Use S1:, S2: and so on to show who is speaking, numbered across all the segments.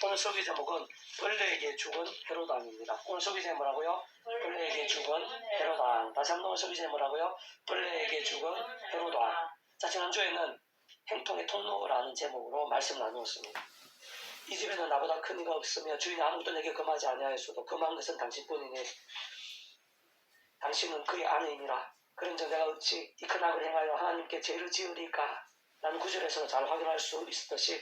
S1: 오늘 소개 제목은 벌레에게 죽은 헤로당입니다. 오늘 소개 제목 뭐라고요? 벌레에게 죽은 헤로당. 다시 한번 오늘 소개 제목 뭐라고요? 벌레에게 죽은 헤로당. 자, 지난주에는 행통의 통로라는 제목으로 말씀 나누었습니다. 이 집에는 나보다 큰 이가 없으며 주인이 아무도 내게 금하지 아니하였어도 금한 것은 당신뿐이니 당신은 그의 아내이니라. 그런즉 내가 어찌 이 큰 악을 행하여 하나님께 죄를 지으리까? 라는 구절에서 잘 확인할 수 있듯이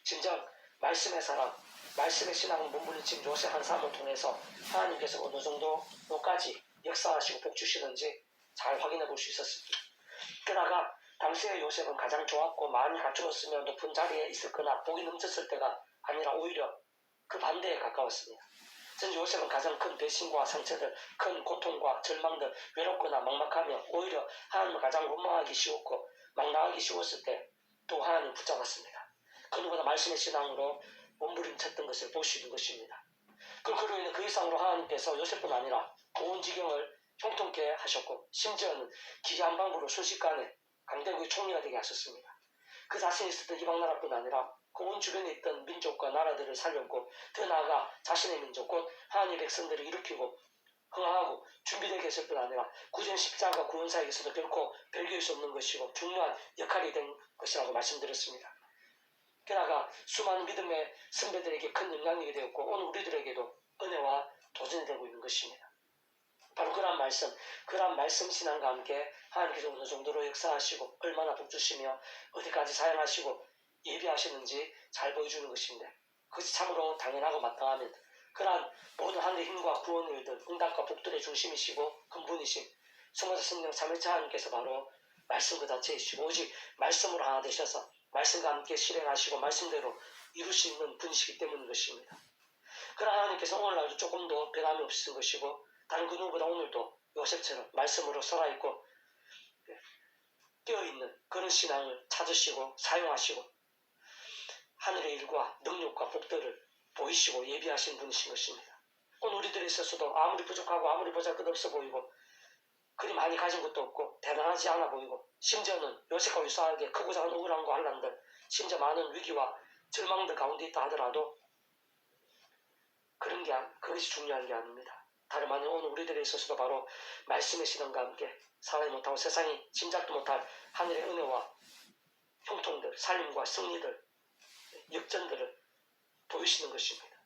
S1: 진정 말씀의 사람, 말씀의 신앙을 몸부림친 요셉 한 사람을 통해서 하나님께서 어느 정도까지 역사하시고 복주시는지 잘 확인해 볼 수 있었습니다. 그러다가 당시의 요셉은 가장 좋았고 많이 갖추었으며 높은 자리에 있었거나 복이 넘쳤을 때가 아니라 오히려 그 반대에 가까웠습니다. 전 요셉은 가장 큰 배신과 상처들, 큰 고통과 절망들, 외롭거나 막막하며 오히려 하나님을 가장 원망하기 쉬웠고 막 나가기 쉬웠을 때 또 하나님 붙잡았습니다. 그 누구나 말씀의 신앙으로 몸부림쳤던 것을 볼 수 있는 것입니다. 그로 인해 그 이상으로 하나님께서 요셉뿐 아니라 온 지경을 형통케 하셨고 심지어는 기계 한 방으로 순식간에 강대국의 총리가 되게 하셨습니다. 그 자신이 있었던 이방나라뿐 아니라 그 온 주변에 있던 민족과 나라들을 살렸고 더 나아가 자신의 민족 곧 하나님의 백성들을 일으키고 흥하고 준비되게 했을 뿐 아니라 구전 십자가 구원사에게서도 결코 별개일 수 없는 것이고 중요한 역할이 된 것이라고 말씀드렸습니다. 게다가 수많은 믿음의 선배들에게 큰 영향력이 되었고 오늘 우리들에게도 은혜와 도전이 되고 있는 것입니다. 바로 그러한 말씀 신앙과 함께 하나님께서 어느 정도로 역사하시고 얼마나 복주시며 어디까지 사용하시고 예비하시는지 잘 보여주는 것인데 그것이 참으로 당연하고 마땅하면 그러한 모든 하늘의 힘과 구원의 일들, 응답과 복들의 중심이시고 근본이신 성모자 성령 삼위일체 하나님께서 바로 말씀 그 자체이시고 오직 말씀으로 하나 되셔서 말씀과 함께 실행하시고 말씀대로 이루시는 분이시기 때문인 것입니다. 그러나 하나님께서 오늘날도 조금 더 변함이 없으신 것이고 다른 그 누구보다 오늘도 요셉처럼 말씀으로 살아있고 깨어있는 그런 신앙을 찾으시고 사용하시고 하늘의 일과 능력과 복들을 보이시고 예비하신 분이신 것입니다. 오늘 우리들에 있어서도 아무리 부족하고 아무리 보잘것없어 보이고 그리 많이 가진 것도 없고 대단하지 않아 보이고 심지어는 요셉과 유사하게 크고 작은 억울함과 환난들 심지어 많은 위기와 절망들 가운데 있다 하더라도 그것이 중요한 게 아닙니다. 다름 아닌 오늘 우리들에 있어서도 바로 말씀의 신앙과 함께 살아야 못하고 세상이 짐작도 못할 하늘의 은혜와 형통들, 살림과 승리들, 역전들을 보이시는 것입니다.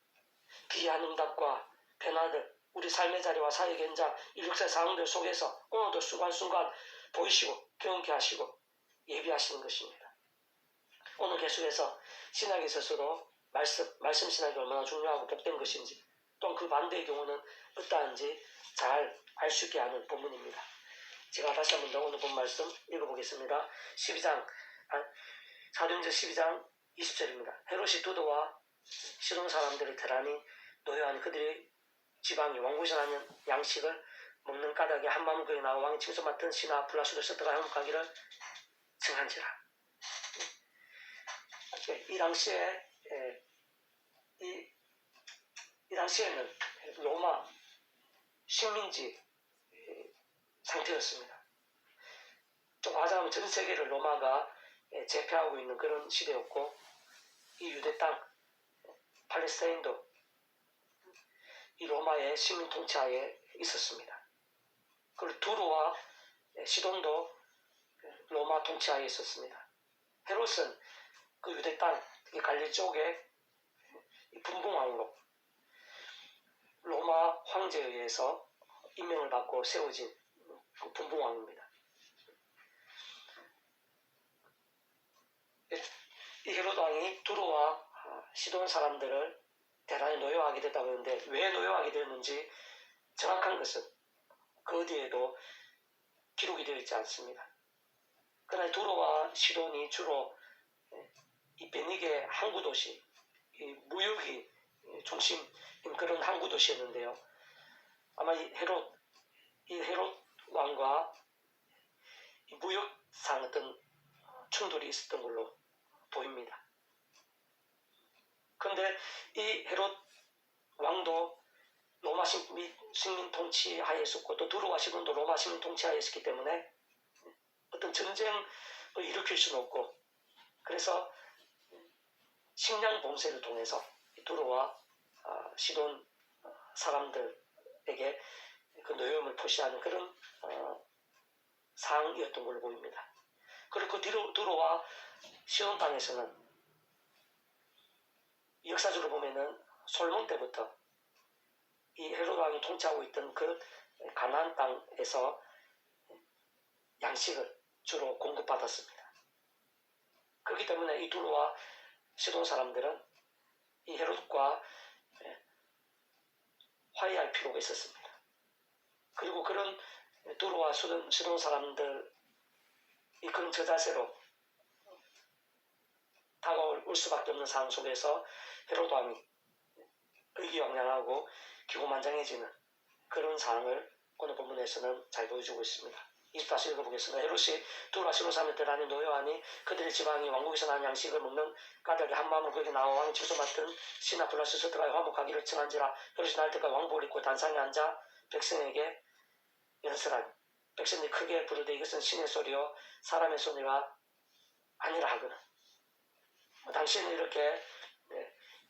S1: 기이한 응답과 변화들, 우리 삶의 자리와 사회 현장, 인력사의 상황들 속에서 오늘도 순간순간 보이시고 경험케 하시고 예비하시는 것입니다. 오늘 계속해서 신학에 있어서도 말씀 신학이 얼마나 중요하고 복된 것인지 또한 그 반대의 경우는 어떠한지 잘 알 수 있게 하는 본문입니다. 제가 다시 한번 더 오늘 본 말씀 읽어보겠습니다. 사도행전 12장 20절입니다. 헤롯이 두도와 시돈 사람들을 대란히 노여하니 그들이 지방이 왕고신하는 양식을 먹는 까닭에 한마음거에 나와 왕이 징수 맡은 신하 블라수를 썼다가 형목하기를 증한지라. 이 당시에는 로마 식민지 상태였습니다. 좀 하자면 전 세계를 로마가 제패하고 있는 그런 시대였고 이 유대 땅 팔레스타인도 이 로마의 식민 통치하에 있었습니다. 그리고 두로와 시돈도 로마 통치하에 있었습니다. 헤롯은 그 유대 땅 특히 갈릴리 쪽에 분봉왕으로 로마 황제에 의해서 임명을 받고 세워진 그 분봉왕입니다. 이 헤롯 왕이 두로와 시돈 사람들을 대단히 노여하게 됐다고 하는데 왜 노여하게 됐는지 정확한 것은 그 어디에도 기록이 되어 있지 않습니다. 그러나 두로와 시돈이 주로 이 베니게 항구 도시, 이 무역이 중심인 그런 항구 도시였는데요. 아마 이 헤롯 왕과 이 무역상 어떤 충돌이 있었던 걸로 보입니다. 그런데 이 헤롯 왕도 로마 식민 통치 하에 있었고 또 두로와 시돈도 로마 식민 통치 하에 있었기 때문에 어떤 전쟁을 일으킬 수는 없고 그래서 식량 봉쇄를 통해서 두로와 시돈 사람들에게 그 노여움을 표시하는 그런 상황이었던 걸로 보입니다. 그리고 두로와 시돈 땅에서는 역사적으로 보면은 솔몬 때부터 이 헤로드 왕이 통치하고 있던 그 가나안 땅에서 양식을 주로 공급받았습니다. 그렇기 때문에 이 두로와 시돈 사람들은 이 헤롯과 화해할 필요가 있었습니다. 그리고 그런 두로와 시돈 사람들이 그런 저자세로 다가올 수밖에 없는 상황 속에서 헤롯 왕이 의기양양하고 기고만장해지는 그런 상황을 오늘 본문에서는 잘 보여주고 있습니다. 24절 읽어보겠습니다. 헤롯이 두로와 시돈 사람들 안에 노여하니 그들의 지방이 왕국에서 난 양식을 먹는 까닭에 한마음으로 거기 나와 왕이 주소 맡은 시나 블라스에서 들어가여 화목하기를 청한지라. 헤롯이 날 때까지 왕복을 입고 단상에 앉아 백성에게 연설하니 백성들이 크게 부르되 이것은 신의 소리요 사람의 소리가 아니라 하거늘. 당시에는 이렇게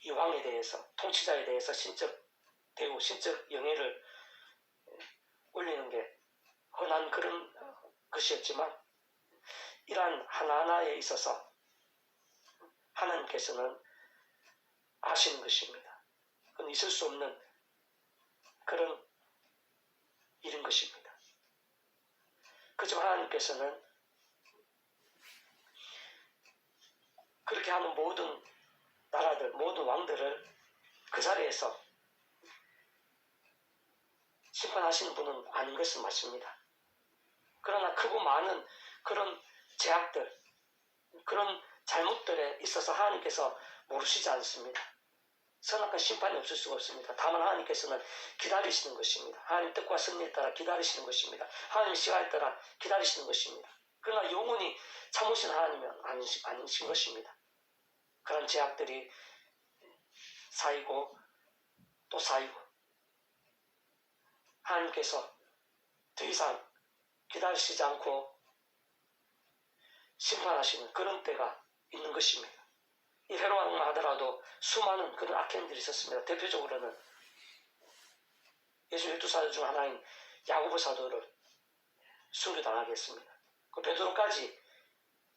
S1: 이 왕에 대해서 통치자에 대해서 신적 대우, 신적 영예를 올리는 게 흔한 그런 것이었지만 이러한 하나하나에 있어서 하나님께서는 아시는 것입니다. 그건 있을 수 없는 그런 일인 것입니다. 그렇지만 하나님께서는 그렇게 하는 모든 나라들, 모든 왕들을 그 자리에서 심판하시는 분은 아닌 것은 맞습니다. 그러나 크고 많은 그런 제약들, 그런 잘못들에 있어서 하나님께서 모르시지 않습니다. 선악과 심판이 없을 수가 없습니다. 다만 하나님께서는 기다리시는 것입니다. 하나님 뜻과 승리에 따라 기다리시는 것입니다. 하나님 시간에 따라 기다리시는 것입니다. 그러나 영원히 참으신 하나님은 아니신 것입니다. 그런 제약들이 쌓이고 또 쌓이고 하나님께서 더 이상 기다리시지 않고 심판하시는 그런 때가 있는 것입니다. 이 헤롯 왕만 하더라도 수많은 그런 악행들이 있었습니다. 대표적으로는 예수 12사도 중 하나인 야고보 사도를 순교당하게 했습니다. 그 베드로까지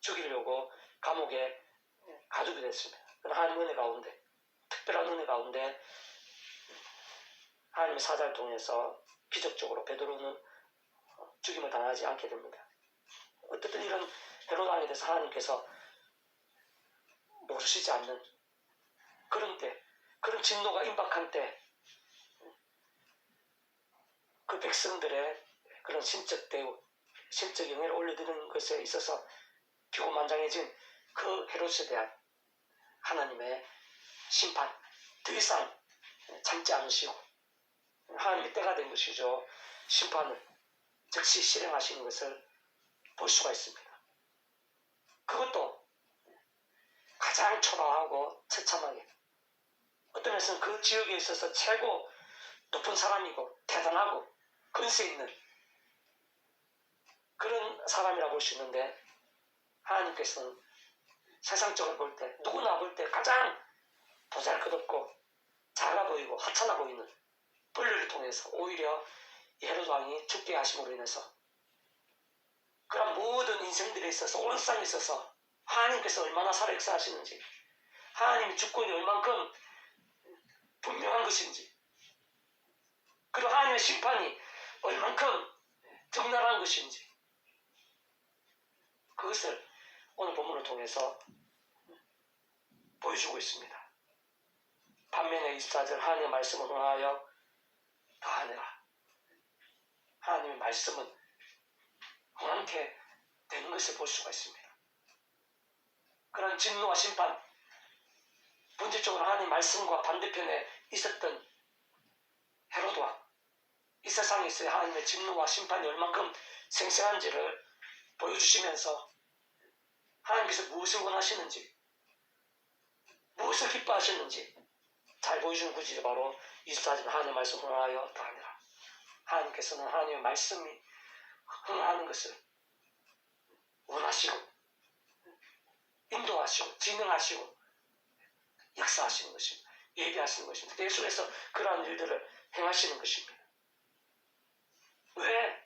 S1: 죽이려고 감옥에 가두게 됐습니다. 그러나 하나님 은혜 가운데, 특별한 은혜 가운데 하나님의 사자를 통해서 기적적으로 베드로는 죽임을 당하지 않게 됩니다. 어쨌든 이런 헤롯 왕에 대해서 하나님께서 모르시지 않는 그런 때, 그런 진노가 임박한 때, 그 백성들의 그런 신적 대우, 신적 영예를 올려드리는 것에 있어서 기고만장해진 그 헤롯에 대한 하나님의 심판, 더 이상 참지 않으시고 하나님의 때가 된 것이죠. 심판을 즉시 실행하시는 것을 볼 수가 있습니다. 그것도 가장 초라하고 처참하게, 어떤 면에서는 그 지역에 있어서 최고 높은 사람이고 대단하고 근세 있는 그런 사람이라고 볼 수 있는데, 하나님께서는 세상적으로 볼 때, 누구나 볼 때 가장 보잘것없고 작아 보이고 하찮아 보이는 분류를 통해서 오히려 헤롯 왕이 죽게 하심으로 인해서 그런 모든 인생들에 있어서, 온 세상에 있어서 하나님께서 얼마나 살아 역사하시는지, 하나님의 주권이 얼만큼 분명한 것인지, 그리고 하나님의 심판이 얼만큼 적나라한 것인지, 그것을 오늘 본문을 통해서 보여주고 있습니다. 반면에 24절 하나님의 말씀을 통하여 다하느라, 하나님의 말씀은 흥황케 되는 것을 볼 수가 있습니다. 그런 진노와 심판, 본질적으로 하나님의 말씀과 반대편에 있었던 헤롯 왕, 이 세상에 있어야 하나님의 진노와 심판이 얼만큼 생생한지를 보여주시면서 하나님께서 무엇을 원하시는지, 무엇을 기뻐하시는지 잘 보여주는 구절이 바로 24절 하나님의 말씀을 흥하여 다하느라. 하나님께서는 하나님의 말씀이 흥하는 것을 원하시고 인도하시고 진행하시고 역사하시는 것입니다. 예비하시는 것입니다. 계속해서 그러한 일들을 행하시는 것입니다. 왜?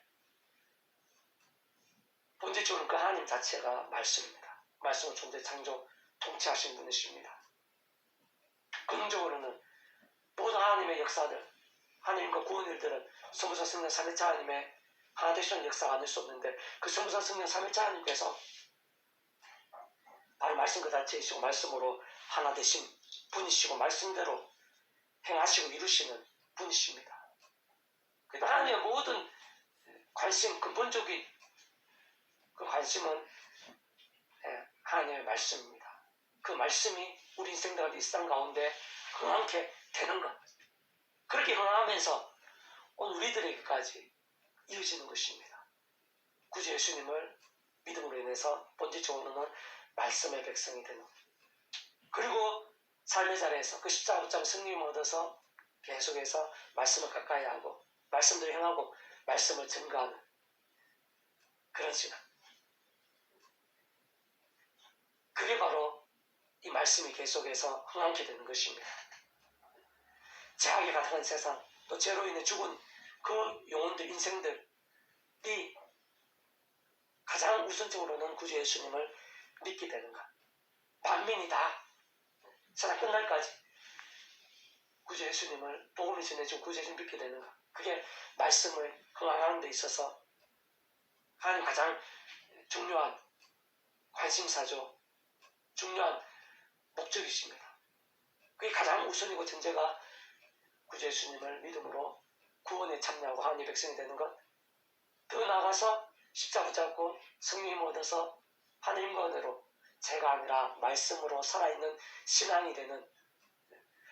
S1: 본질적으로 그 하나님 자체가 말씀입니다. 말씀을 존재 창조 통치하신 분이십니다. 근원적으로는 모든 하나님의 역사들, 하나님과 구원 일들은 성부성 성령 삼위일체 하나님의 하나 되시는 역사가 아닐 수 없는데, 그 성부성 성령 삼위일체 하나님께서 바로 말씀 그 자체이시고 말씀으로 하나 되신 분이시고 말씀대로 행하시고 이루시는 분이십니다. 그래서 하나님의 모든 관심, 근본적인 그 관심은 하나님의 말씀입니다. 그 말씀이 우리 인생들 이 세상 가운데 흥하게 되는 것, 그렇게 흥하면서 오늘 우리들에게까지 이어지는 것입니다. 구주 예수님을 믿음으로 인해서 본질적으로는 말씀의 백성이 되는, 그리고 삶의 자리에서 그 십자가 붙잡은 승리를 얻어서 계속해서 말씀을 가까이 하고 말씀대로 행하고 말씀을 증거하는 그런 시간, 그게 바로 이 말씀이 계속해서 흥하게 되는 것입니다. 죄악에 가득한 세상, 또 죄로 인해 죽은 그 영혼들, 인생들이 가장 우선적으로는 구주 예수님을 믿게 되는 것. 만민이 다 세상 끝날까지 구주 예수님을 복음을 전해주고 구주 예수님을 믿게 되는 것. 그게 말씀을 흥하는 데 있어서 하나님 가장 중요한 관심사죠. 중요한 목적이십니다. 그게 가장 우선이고 전제가 구주 예수님을 믿음으로 구원에 참여하고 하나님의 백성이 되는 것. 더 나아가서 십자가 붙잡고 성령을 얻어서 하나님과 은혜로 죄가 아니라 말씀으로 살아있는 신앙이 되는,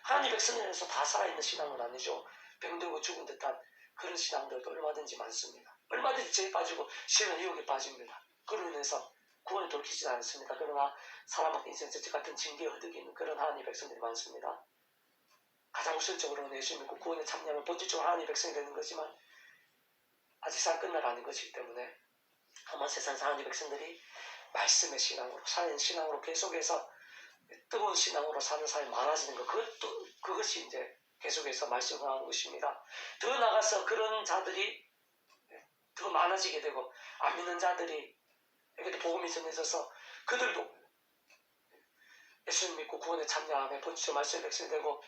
S1: 하나님 백성에서 다 살아있는 신앙은 아니죠. 병들고 죽은 듯한 그런 신앙들도 얼마든지 많습니다. 얼마든지 죄에 빠지고 시험의 유혹에 빠집니다. 그로 인해서 구원에 돌이키지 않습니다. 그러나 사람한테 인생 저쪽 같은 징계에 허덕이는 그런 하나님 백성들이 많습니다. 가장 우선적으로는 예수 믿고 구원에 참여하면 본질적으로 하나님 백성이 되는 거지만 아직 살 끝날 아닌 것이기 때문에 아마 세상 하나님 백성들이 말씀의 신앙으로, 살아있는 신앙으로 계속해서 뜨거운 신앙으로 사는 사람이 많아지는 것, 그것이 이제 계속해서 말씀을 하는 것입니다. 더 나가서 그런 자들이 더 많아지게 되고 안 믿는 자들이 에게도 복음이 전해져서 그들도 예수님 믿고 구원에 참여하며 본질적 말씀의 백성이 되고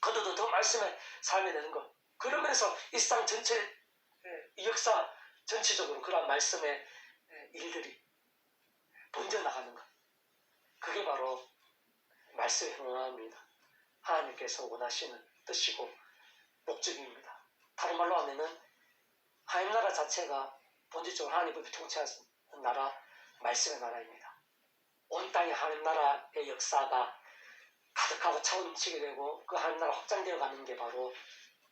S1: 그들도 더 말씀의 삶이 되는 것. 그러면서 이 세상 전체, 이 역사 전체적으로 그러한 말씀의 일들이 번져나가는 것. 그게 바로 말씀의 흥함입니다. 하나님께서 원하시는 뜻이고 목적입니다. 다른 말로 하면은 하나님 나라 자체가 본질적으로 하나님의 통치하는 나라, 말씀의 나라입니다. 온 땅에 하나님 나라의 역사가 가득하고 차고 넘치게 되고 그 하나님 나라 확장되어 가는 게 바로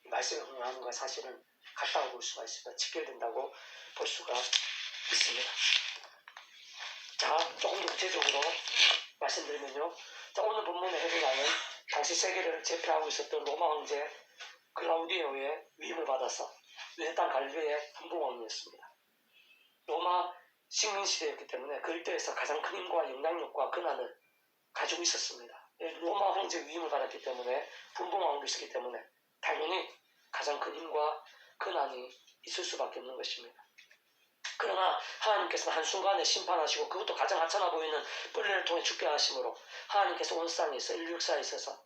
S1: 말씀을 흥하는 것과 사실은 같다고 볼 수가 있습니다. 직결된다고 볼 수가 있습니다. 자, 조금 더 구체적으로 말씀드리면요. 자, 오늘 본문의 헤드라인은 당시 세계를 제패하고 있었던 로마 황제 클라우디오의 위임을 받아서 유대 땅 갈릴리의 분봉왕이었습니다. 로마 식민시대였기 때문에 그 일대에서 가장 큰 힘과 영향력과 권한을 가지고 있었습니다. 로마 황제 위임을 받았기 때문에 분봉왕도 있었기 때문에 당연히 가장 큰 힘과 권한이 있을 수밖에 없는 것입니다. 그러나 하나님께서는 한순간에 심판하시고 그것도 가장 하찮아 보이는 뿔레를 통해 죽게 하심으로 하나님께서 온 땅에서 인류 역사에 있어서,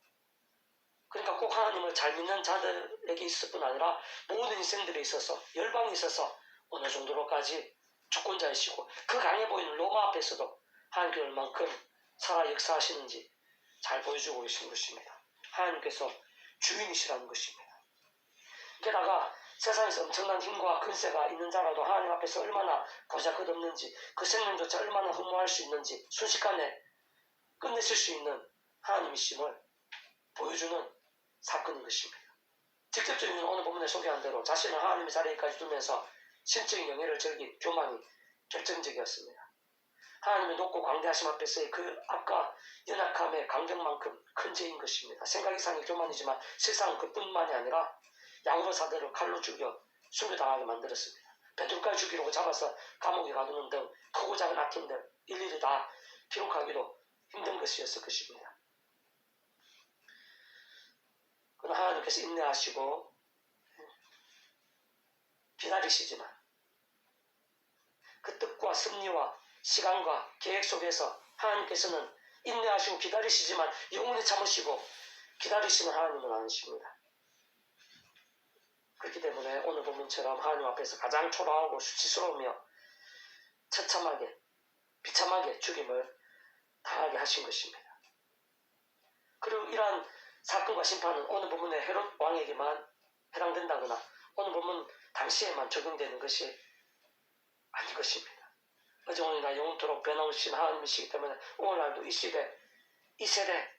S1: 그러니까 꼭 하나님을 잘 믿는 자들에게 있을 뿐 아니라 모든 인생들에 있어서 열방에 있어서 어느 정도로까지 주권자이시고 그 강해 보이는 로마 앞에서도 하나님께서 얼만큼 살아 역사하시는지 잘 보여주고 계신 것입니다. 하나님께서 주인이시라는 것입니다. 게다가 세상에서 엄청난 힘과 근세가 있는 자라도 하나님 앞에서 얼마나 보잘것없는지, 그 생명조차 얼마나 허무할 수 있는지 순식간에 끝내실 수 있는 하나님이심을 보여주는 사건인 것입니다. 직접적인 오늘 본문에 소개한 대로 자신을 하나님의 자리에까지 두면서 신적인 영예를 즐긴 교만이 결정적이었습니다. 하나님의 높고 광대하심 앞에서의 그 악과 연약함의 강경만큼 큰 죄인 것입니다. 생각 이상의 교만이지만 실상은 그뿐만이 아니라 야고보 사도를 칼로 죽여 순교당하게 만들었습니다. 베드로까지 죽이려고 잡아서 감옥에 가두는 등 크고 작은 악행들 일일이 다 기록하기도 힘든 것이었을 것입니다. 하나님께서 인내하시고 기다리시지만 그 뜻과 섭리와 시간과 계획 속에서 하나님께서는 인내하시고 기다리시지만 영원히 참으시고 기다리시는 하나님은 아니십니다. 그렇기 때문에 오늘 본문처럼 하나님 앞에서 가장 초라하고 수치스러우며 처참하게 비참하게 죽임을 당하게 하신 것입니다. 그리고 이러한 사건과 심판은 오늘 본문의 헤롯 왕에게만 해당된다거나 오늘 본문 당시에만 적용되는 것이 아닌 것입니다. 어제 오늘이나 영원토록 변함없이 하나님이시기 때문에 오늘날도 이 시대, 이 세대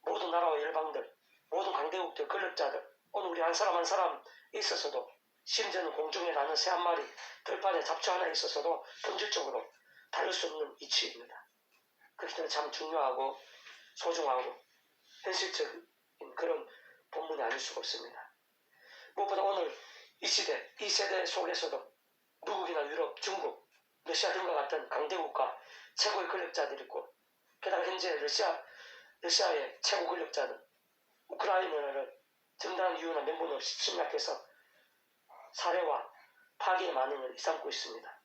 S1: 모든 나라와 열방들, 모든 강대국들, 권력자들 오늘 우리 한 사람 한 사람에 있어서도 심지어는 공중에 나는 새 한 마리 들판에 잡초 하나에 있어서도 본질적으로 다를 수 없는 이치입니다. 그렇기 때문에 참 중요하고 소중하고 현실적인 그런 본문이 아닐 수가 없습니다. 무엇보다 오늘 이 시대, 이 세대 속에서도 미국이나 유럽, 중국, 러시아 등과 같은 강대국가 최고의 권력자들이 있고 게다가 현재 러시아의 최고 권력자는 우크라이나를 정당한 이유나 명분 없이 침략해서 살해와 파괴의 만행을 일삼고 있습니다.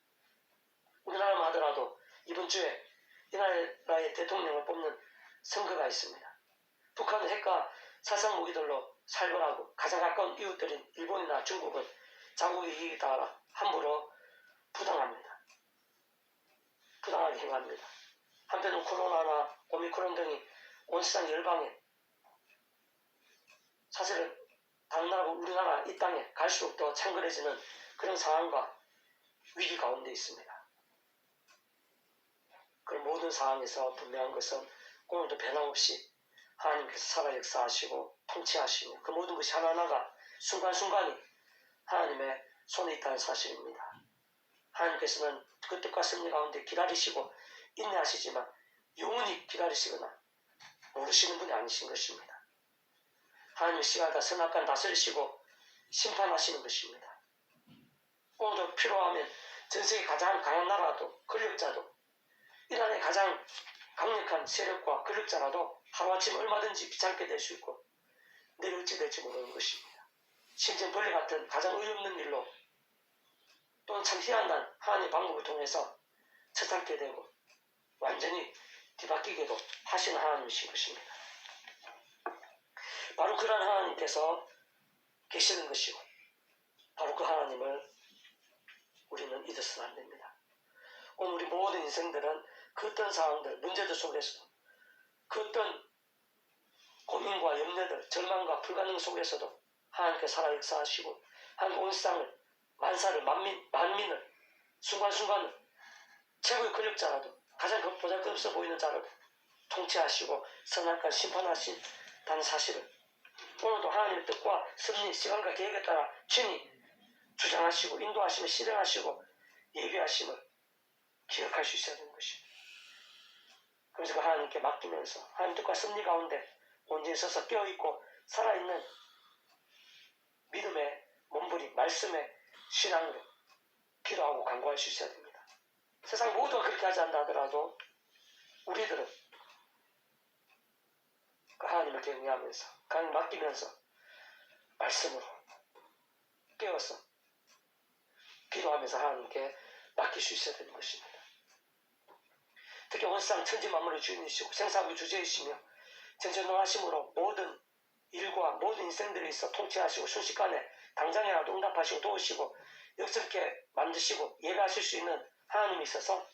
S1: 우리나라만 하더라도 이번 주에 이 나라의 대통령을 뽑는 선거가 있습니다. 북한은 핵과 살상 무기들로 살벌하고 가장 가까운 이웃들인 일본이나 중국은 자국의 이익에 따라 함부로 부당합니다. 부당하게 행합니다. 한편은 코로나나 오미크론 등이 온 세상 열방에 사실은 다른 나라고 우리나라 이 땅에 갈수록 더 창궐해지는 그런 상황과 위기 가운데 있습니다. 그런 모든 상황에서 분명한 것은 오늘도 변함없이 하나님께서 살아 역사하시고 통치하시며 그 모든 것이 하나하나가 순간순간이 하나님의 손에 있다는 사실입니다. 하나님께서는 그 뜻과 섭리 가운데 기다리시고 인내하시지만 영원히 기다리시거나 모르시는 분이 아니신 것입니다. 하나님의 시간과 선악간 다스리시고 심판하시는 것입니다. 오늘도 필요하면 전세계 가장 강한 나라도 권력자도 이 나라의 가장 강력한 세력과 권력자라도 하루아침에 얼마든지 귀찮게 될 수 있고 내일 어찌 될지 모르는 것입니다. 심지어 벌레 같은 가장 의없는 일로 또는 참 희한한 하나님의 방법을 통해서 처참게 되고 완전히 뒤바뀌게도 하시는 하나님이신 것입니다. 바로 그런 하나님께서 계시는 것이고 바로 그 하나님을 우리는 잊어서는 안 됩니다. 오늘 우리 모든 인생들은 그 어떤 상황들, 문제들 속에서도 그 어떤 고민과 염려들, 절망과 불가능 속에서도 하나님께 살아 역사하시고 하나님 온 세상을, 만사를, 만민을 순간순간을 최고의 권력자라도 가장 보잘것없어 보이는 자라도 통치하시고 선악간 심판하신다는 사실을 오늘도 하나님의 뜻과 섭리, 시간과 계획에 따라 친히 주장하시고 인도하시며 실행하시고 예비하심을 기억할 수 있어야 되는 것입니다. 그래서 그 하나님께 맡기면서 하나님 뜻과 섭리 가운데 온전히 서서 깨어있고 살아있는 믿음의 몸부림, 말씀의 신앙으로 기도하고 간구할 수 있어야 됩니다. 세상 모두가 그렇게 하지 않다 하더라도 우리들은 그 하나님을 경외하면서 하나님 맡기면서 말씀으로 깨어서 기도하면서 하나님께 맡길 수 있어야 되는 것입니다. 특히 온 세상 천지 만물의 주인이시고 생사의 주제이시며 전전능하심으로 모든 일과 모든 인생들에 있어 통치하시고 순식간에 당장이라도 응답하시고 도우시고 역설케 만드시고 예배하실 수 있는 하나님이 있어서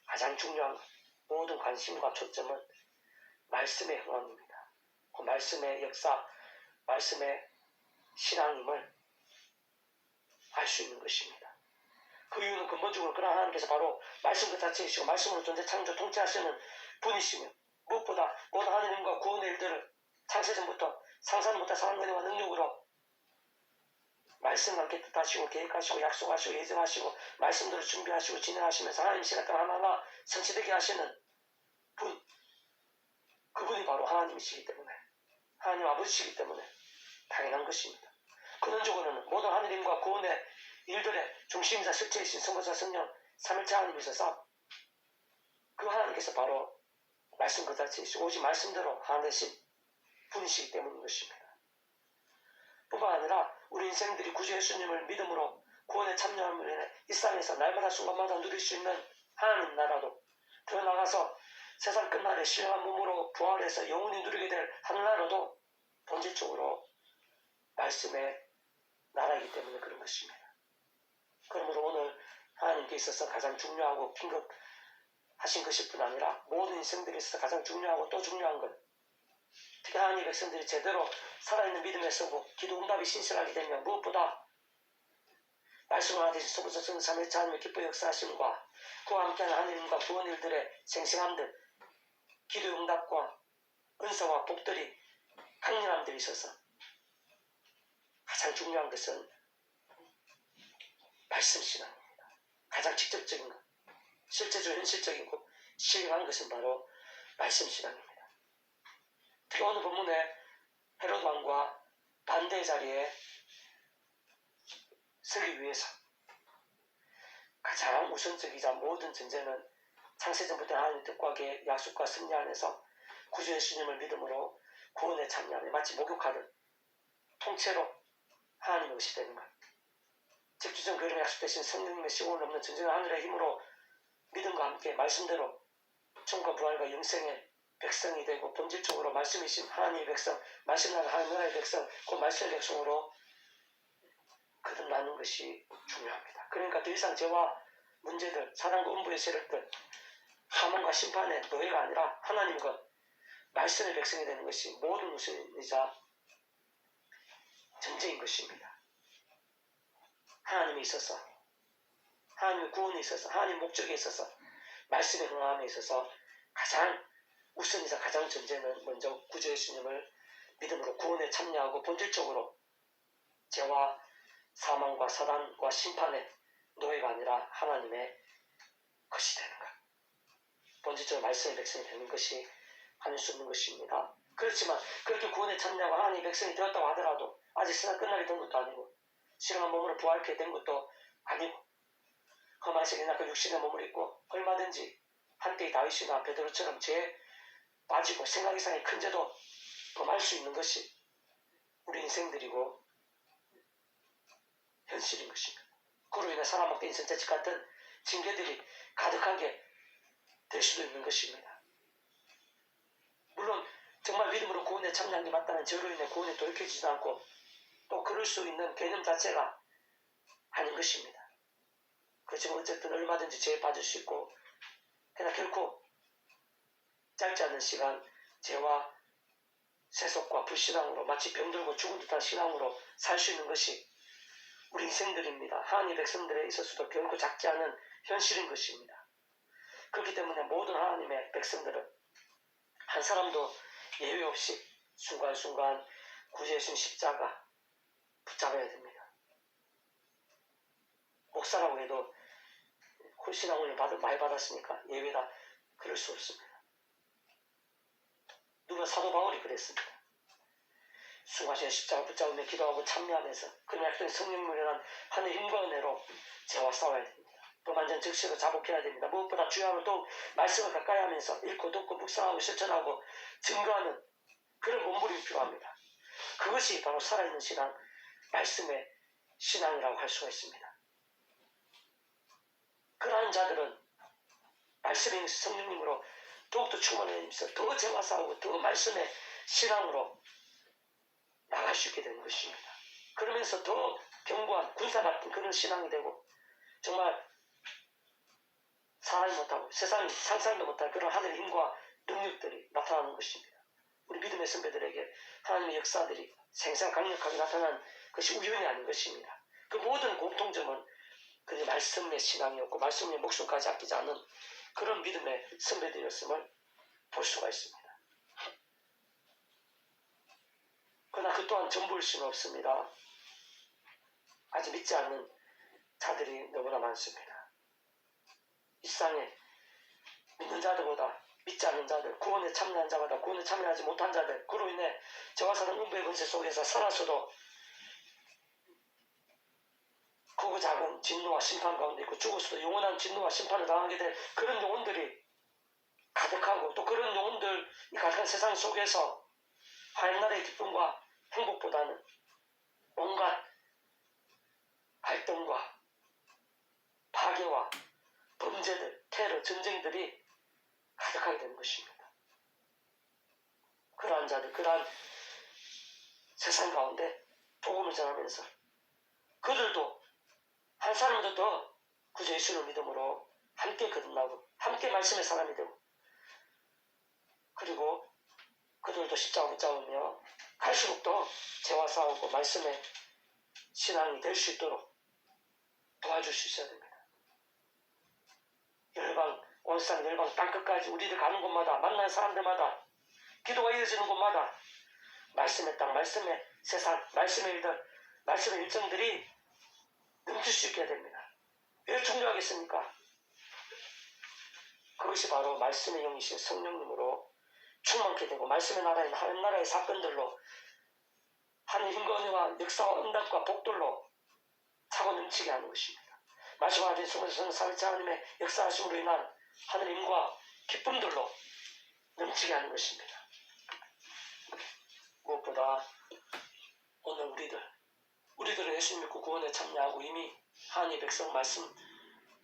S1: 가장 중요한 모든 관심과 초점은 말씀의 흥황입니다. 그 말씀의 역사, 말씀의 신앙임을 알 수 있는 것입니다. 그 이유는 근본적으로 그런 하나님께서 바로 말씀 그 자체이시고 말씀으로 존재 창조 통치하시는 분이시며 무엇보다 모든 하나님과 구원의 일들을 창세전부터 상상을 못한 사랑과 능력으로 말씀과 함께 뜻하시고 계획하시고 약속하시고 예정하시고 말씀대로 준비하시고 진행하시면서 하나님 시간 동안 하나하나 성취되게 하시는 분, 그분이 바로 하나님이시기 때문에 하나님 아버지시기 때문에 당연한 것입니다. 근원적으로는 모든 하나님과 구원의 일들의 중심이자 실체이신 성부자 성령 삼일체 하나님이 있어서 그 하나님께서 바로 말씀 그 자체이시고 오직 말씀대로 하나님 분이시기 때문인 것입니다. 뿐만 아니라 우리 인생들이 구주 예수님을 믿음으로 구원에 참여함으로 인해 이 땅에서 날마다 순간마다 누릴 수 있는 하나님 나라도, 더 나아가서 세상 끝날에 신령한 몸으로 부활해서 영원히 누리게 될 하늘나라도 본질적으로 말씀의 나라이기 때문에 그런 것입니다. 그러므로 오늘 하나님께 있어서 가장 중요하고 긴급하신 것일 뿐 아니라 모든 인생들에 있어서 가장 중요하고 또 중요한 것, 특히 하나님의 백성들이 제대로 살아있는 믿음에 서고 기도 응답이 신실하게 되면 무엇보다 말씀을 하나 대신 속에서 전 3일차 하나님의 기뻐 역사하심과 그와 함께하는 하나님과 구원 일들의 생생함들, 기도 응답과 은사와 복들이 강렬함들이 있어서 가장 중요한 것은 말씀 신앙입니다. 가장 직접적인 것, 실제적으로 현실적인 것, 실행한 것은 바로 말씀 신앙입니다. 특히 오늘 본문에 헤롯 왕과 반대의 자리에 서기 위해서 가장 우선적이자 모든 전제는 창세전부터 하나님의 뜻과 계획, 약속과 승리 안에서 구주 예수님을 믿음으로 구원에 참여하며 마치 목욕하듯 통째로 하나님을 의식되는 것. 직주전 그림에 약속되신 성령님의 시공을 넘는 전쟁의 하늘의 힘으로 믿음과 함께 말씀대로 총과 부활과 영생의 백성이 되고 본질적으로 말씀이신 하나님의 백성, 말씀나는 하나님의 백성, 그 말씀의 백성으로 거듭나는 것이 중요합니다. 그러니까 더 이상 죄와 문제들, 사단과 음부의 세력들, 하몬과 심판의 노예가 아니라 하나님과 말씀의 백성이 되는 것이 모든 우선이자 전제인 것입니다. 하나님이 있어서, 하나님의 구원에 있어서, 하나님의 목적에 있어서, 말씀의 흥함에 있어서 가장 우선이자 가장 전제는 먼저 구주 예수님을 믿음으로 구원에 참여하고 본질적으로 죄와 사망과 사단과 심판의 노예가 아니라 하나님의 것이 되는 것. 본질적으로 말씀의 백성이 되는 것이 아닐 수 없는 것입니다. 그렇지만 그렇게 구원에 참여하고 하나님의 백성이 되었다고 하더라도 아직 세상 끝날이 된 것도 아니고 신령한 몸으로 부활케 된 것도 아니고 험한 세계나 그 육신의 몸을 입고 얼마든지 한때의 다윗이나 베드로처럼 죄에 빠지고 생각 이상의 큰 죄도 범할 수 있는 것이 우리 인생들이고 현실인 것입니다. 그로 인해 사람한테 인생 재직 같은 징계들이 가득하게 될 수도 있는 것입니다. 물론 정말 믿음으로 구원에 참여한 게 맞다면 죄로 인해 구원에 돌이켜지지도 않고 또 그럴 수 있는 개념 자체가 아닌 것입니다. 그렇지만 어쨌든 얼마든지 죄에 빠질 수 있고 그러나 결코 짧지 않은 시간 죄와 세속과 불신앙으로 마치 병들고 죽은 듯한 신앙으로 살 수 있는 것이 우리 인생들입니다. 하나님의 백성들에 있어서도 결코 작지 않은 현실인 것입니다. 그렇기 때문에 모든 하나님의 백성들은 한 사람도 예외 없이 순간순간 구주 예수님 십자가 붙잡아야 됩니다. 목사라고 해도 신앙을 많이 받았으니까 예외다 그럴 수 없습니다. 누가 사도 바울이 그랬습니다. 순간시에 십자가 붙잡으며 기도하고 참여하면서 그는 약속의 성령님을 위한 하늘 힘과 은혜로 죄와 싸워야 됩니다. 또 완전 즉시로 자복해야 됩니다. 무엇보다 주야로 또 말씀을 가까이 하면서 읽고 듣고 묵상하고 실천하고 증거하는 그런 몸부림이 필요합니다. 그것이 바로 살아있는 신앙, 말씀의 신앙이라고 할 수가 있습니다. 그러한 자들은 말씀의 성령님으로 더욱더 충만해지면서 더 죄와 싸우고 더 말씀의 신앙으로 나갈 수 있게 되는 것입니다. 그러면서 더 견고한 군사 같은 그런 신앙이 되고 정말 사람이 못하고 세상이 상상도 못할 그런 하늘의 힘과 능력들이 나타나는 것입니다. 우리 믿음의 선배들에게 하나님의 역사들이 생생 강력하게 나타난 것이 우연이 아닌 것입니다. 그 모든 공통점은 그 말씀의 신앙이었고 말씀의 목숨까지 아끼지 않는 그런 믿음의 선배들이었음을 볼 수가 있습니다. 그러나 그 또한 전부일 수는 없습니다. 아직 믿지 않는 자들이 너무나 많습니다. 이 세상에 믿는 자들보다 믿지 않는 자들, 구원에 참여한 자보다 구원에 참여하지 못한 자들, 그로 인해 저와 사는 음부의 권세 속에서 살아서도 크고 작은 진노와 심판 가운데 있고 죽어서도 영원한 진노와 심판을 당하게 될 그런 영혼들이 가득하고 또 그런 영혼들이 가득한 세상 속에서 하늘나라의 기쁨과 행복보다는 일들이 가득하게 되는 것입니다. 그러한 자들, 그러한 세상 가운데 복음을 전하면서 그들도 한 사람도 더 구주 예수를 믿음으로 함께 거듭나고 함께 말씀의 사람이 되고 그리고 그들도 십자가 붙잡으며 갈수록 더 죄와 싸우고 말씀의 신앙이 될 수 있도록 도와줄 수 있어야 됩니다. 열방, 원산 열방 땅끝까지 우리들 가는 곳마다 만나는 사람들마다 기도가 이어지는 곳마다 말씀의 땅, 말씀의 세상, 말씀의 일들, 말씀의 일정들이 넘칠 수 있게 됩니다. 왜 중요하겠습니까? 그것이 바로 말씀의 영이신 성령님으로 충만케 되고 말씀의 나라인 하나님 나라의 사건들로 하나님 힘과 은혜와 역사와 응답과 복들로 차고 넘치게 하는 것입니다. 마지막 하나님 속에서 살짝 하나님의 역사하심으로 인한 하나님과 기쁨들로 넘치게 하는 것입니다. 무엇보다 오늘 우리들은 예수 믿고 구원에 참여하고 이미 하나님의 백성 말씀의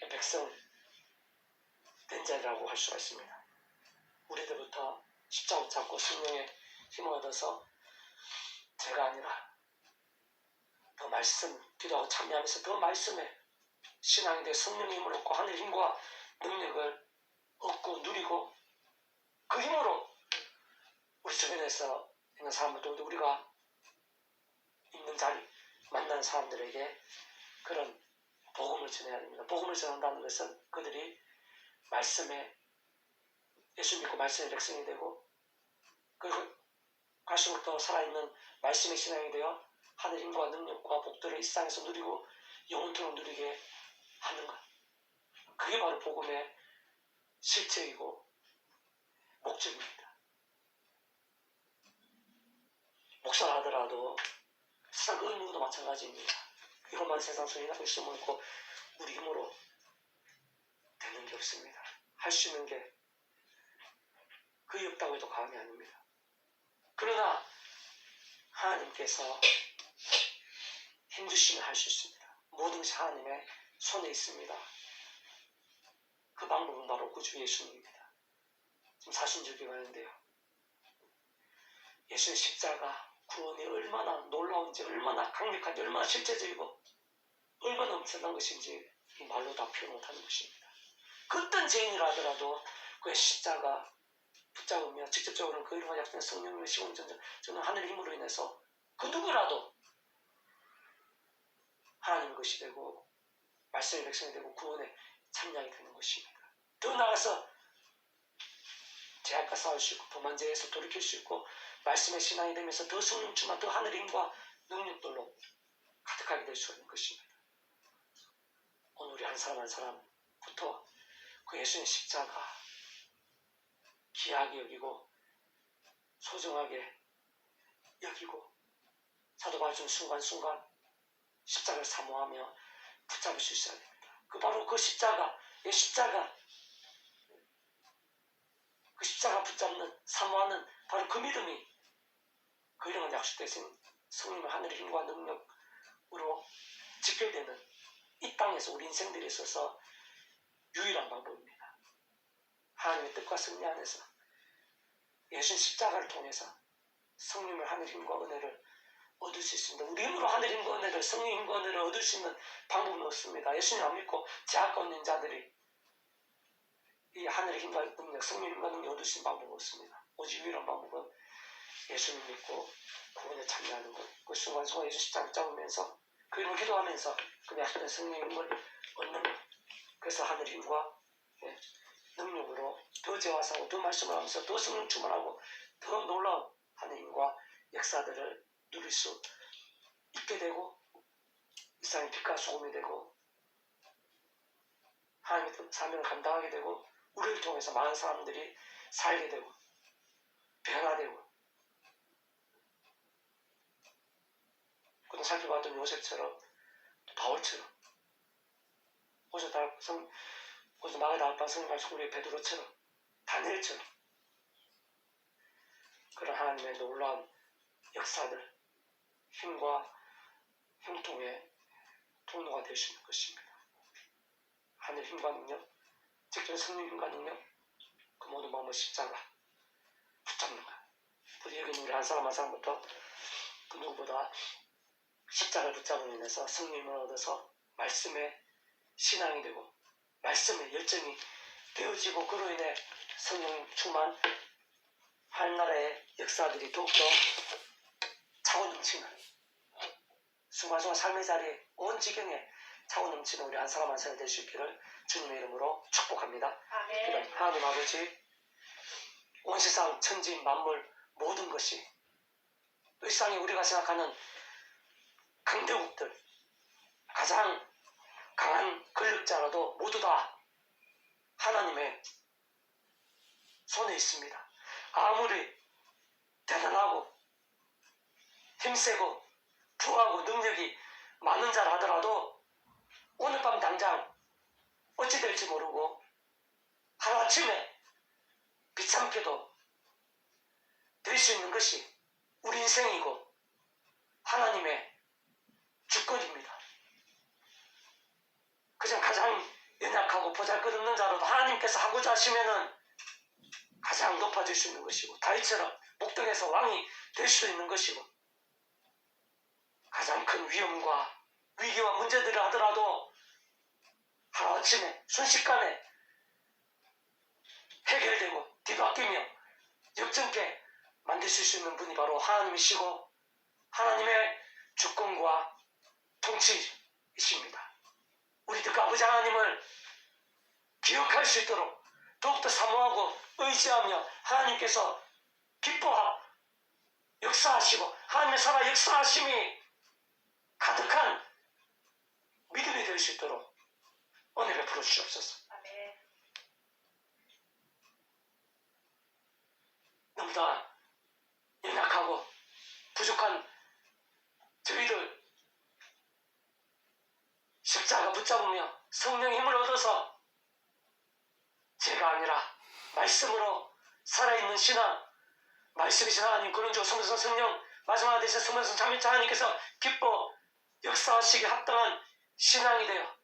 S1: 백성 된 자라고 할 수가 있습니다. 우리들부터 십자가 잡고 성령의 힘을 얻어서 제가 아니라 더 말씀 기도하고 참여하면서 더 말씀에 신앙이 되어 성령의 힘을 얻고 하늘 힘과 능력을 얻고 누리고 그 힘으로 우리 주변에서 있는 사람들도 우리가 있는 자리 만나는 사람들에게 그런 복음을 전해야 됩니다. 복음을 전한다는 것은 그들이 말씀에 예수 믿고 말씀의 백성이 되고 그리고 갈수록 더 살아있는 말씀의 신앙이 되어 하늘 힘과 능력과 복들을 이 세상에서 누리고 영원토록 누리게 하는 것. 그게 바로 복음의 실체이고 목적입니다. 목사를 하더라도 세상 그 누구도 마찬가지입니다. 이것만 세상 속에 열심히 있고 우리 힘으로 되는 게 없습니다. 할 수 있는 게 그의 없다고 해도 과언이 아닙니다. 그러나 하나님께서 힘주시면 할 수 있습니다. 모든 것이 하나님의 손에 있습니다. 그 방법은 바로 구주 예수님입니다. 지금 사순절기 가는데요. 예수의 십자가 구원이 얼마나 놀라운지, 얼마나 강력한지, 얼마나 실제적이고 얼마나 엄청난 것인지 이 말로 다 표현 못하는 것입니다. 그 어떤 죄인이라 하더라도 그의 십자가 붙잡으며 직접적으로는 그 이름과 약속된 성령님의 시공전전 저는 하늘의 힘으로 인해서 그 누구라도 하나님의 것이 되고 말씀의 백성이 되고 구원에 참여하게 되는 것입니다. 더 나아가서 죄악과 싸울 수 있고 범한 죄에서 돌이킬 수 있고 말씀의 신앙이 되면서 더 성령 충만 더 하늘의 힘과 능력들로 가득하게 될 수 있는 것입니다. 오늘 우리 한 사람 한 사람부터 그 예수의 십자가 귀하게 여기고 소중하게 여기고 사도 바울은 순간순간 십자가를 사모하며 붙잡을 수 있어야 됩니다. 그 바로 그 십자가 그 십자가 붙잡는 사모하는 바로 그 믿음이 그 이름은 약속되신 성령의 하늘의 힘과 능력으로 직결되는 이 땅에서 우리 인생들에 있어서 유일한 방법입니다. 하나님의 뜻과 승리 안에서 예수의 십자가를 통해서 성령의 하늘의 힘과 은혜를 얻을 수 있습니다. 우리 힘으로 하늘의 힘과 은혜를 성령의 힘과 은혜를 얻을 수 있는 방법은 없습니다. 예수님 안 믿고 죄악 얻는 자들이 이 하늘의 힘과 능력, 성령의 힘과 능력을 얻을 수 있는 방법은 없습니다. 오직 유일한 방법은 예수님 믿고 구원에 참여하는 것. 그 순간순간 예수 십자가 붙잡으면서 그 이름을 기도하면서 그 약속된 성령의 힘을 얻는 것. 그래서 하늘의 힘과 능력으로 더 죄와 싸우고 더 말씀을 하면서 더 성령 충만하고 더 놀라운 하나님의 힘과 역사들을 누릴 수 있게 되고 이 세상의 빛과 소금이 되고 하나님의 사명을 감당하게 되고 우리를 통해서 많은 사람들이 살게 되고 변화되고 그동안 살펴봤던 요셉처럼 바울처럼 오늘 마가 나왔던 성령 말씀 우리 베드로처럼 다니엘처럼 그런 하나님의 놀라운 역사들 힘과 형통의 통로가 될 수 있는 것입니다. 하늘 힘과 능력 직접 성령님과 능력, 그 모든 마음의 십자가 붙잡는 거야. 우리 여기 있는 우리 한 사람 한 사람부터 그 누구보다 십자가를 붙잡음으로 인해서 성령님을 얻어서 말씀의 신앙이 되고 말씀의 열정이 되어지고 그로 인해 성령 충만 하나님나라의 역사들이 더욱더 차고 넘치는 순간순간 삶의 자리에 온 지경에 차고 넘치는 우리 한 사람 한 사람 될 수 있기를 주님의 이름으로 축복합니다.
S2: 아멘.
S1: 하나님 아버지, 온 세상 천지 만물 모든 것이 일상에 우리가 생각하는 강대국들, 가장 강한 권력자라도 모두 다 하나님의 손에 있습니다. 아무리 대단하고 힘세고 부하고 능력이 많은 자라 하더라도 오늘 밤 당장 어찌 될지 모르고 하루아침에 비참게도 될 수 있는 것이 우리 인생이고 하나님의 주권입니다. 그냥 가장 연약하고 보잘것없는 자라도 하나님께서 하고자 하시면은 가장 높아질 수 있는 것이고 다윗처럼 목동에서 왕이 될 수 있는 것이고 가장 큰 위험과 위기와 문제들을 하더라도 하루아침에 순식간에 해결되고 뒤바뀌며 역전케 만드실 수 있는 분이 바로 하나님이시고 하나님의 주권과 통치이십니다. 우리 그 아버지 하나님을 기억할 수 있도록 더욱더 사모하고 의지하며 하나님께서 기뻐하고 역사하시고 하나님의 살아 역사하심이 가득한 믿음이 될 수 있도록 은혜 베풀어 주시옵소서.
S2: 아멘.
S1: 너무나 연약하고 부족한 저희들 십자가 붙잡으며 성령의 힘을 얻어서 제가 아니라 말씀으로 살아있는 신앙, 말씀이신 하나님 그런즉 성령 성령 마지막 대신 성령 참여자 하나님께서 기뻐 역사하시기 합당한 신앙이 되어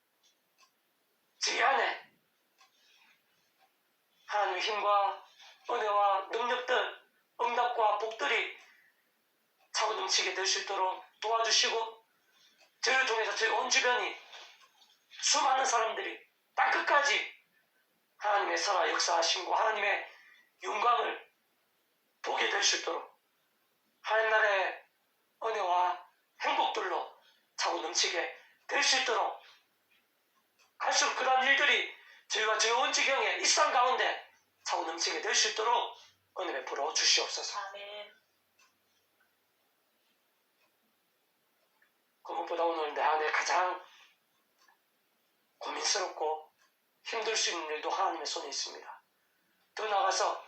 S1: 제 안에 하나님의 힘과 은혜와 능력들, 응답과 복들이 차고 넘치게 될 수 있도록 도와주시고 저를 통해서 저희 온 주변이 수많은 사람들이 땅끝까지 하나님의 살아 역사하심과 하나님의 영광을 보게 될 수 있도록 하나님 나라의 은혜와 행복들로 차고 넘치게 될 수 있도록 갈수록 그러한 일들이 저희와 저희 온 지경에 일상 가운데 차고 넘치게 될 수 있도록 은혜 베풀어 주시옵소서.
S2: 아멘.
S1: 그 무엇보다 오늘 내 안에 가장 고민스럽고 힘들 수 있는 일도 하나님의 손에 있습니다. 더 나아가서